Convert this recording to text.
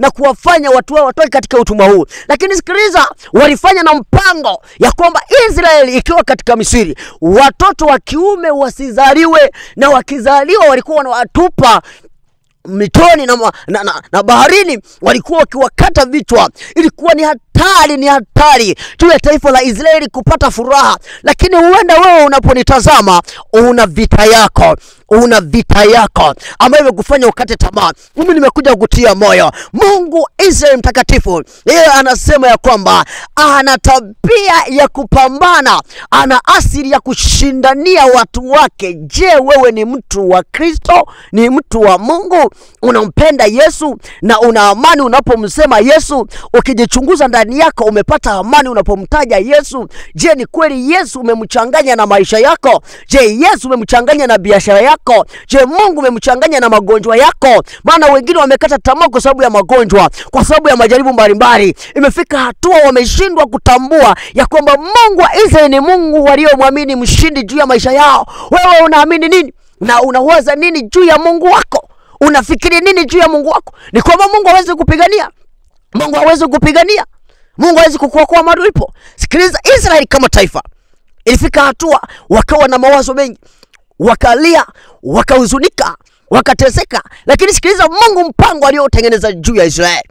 na kuwafanya watu wao watoke katika utumwa huu. Lakini sikiliza, walifanya na mpango ya kwamba Israeli ikiwa katika Misri, watoto wa kiume wasizaliwe, na wakizaliwa walikuwa wanawatupa mitoni na baharini, walikuwa wakiwakata vichwa. Ilikuwa ni hatari juu ya taifa la Israeli kupata furaha. Lakini huenda wewe unaponitazama una vita yako ambayo imekufanya ukate tamaa. Mimi nimekuja kukutia moyo. Mungu Israeli mtakatifu, yeye anasema ya kwamba ana tabia ya kupambana, ana asili ya kushindania watu wake. Je, wewe ni mtu wa Kristo? Ni mtu wa Mungu? Unampenda Yesu na una amani unapomsema Yesu? Ukijichunguza ndani yako, umepata amani unapomtaja Yesu? Je, ni kweli Yesu umemchanganya na maisha yako? Je, Yesu umemchanganya na biashara yako? Je, Mungu umemchanganya na magonjwa yako? Maana wengine wamekata tamaa kwa sababu ya magonjwa, kwa sababu ya majaribu mbalimbali. Imefika hatua wameshindwa kutambua ya kwamba Mungu wa Israeli ni Mungu waliomwamini mshindi juu ya maisha yao. Wewe unaamini nini? Na unawaza nini juu ya Mungu wako? Unafikiri nini juu ya Mungu wako? Ni kwamba Mungu hawezi kupigania? Mungu hawezi kupigania? Mungu hawezi kukuokoa mahali ulipo? Sikiliza, Israeli kama taifa ilifika hatua wakawa na mawazo mengi, wakalia, wakahuzunika, wakateseka. Lakini sikiliza Mungu mpango aliotengeneza juu ya Israeli.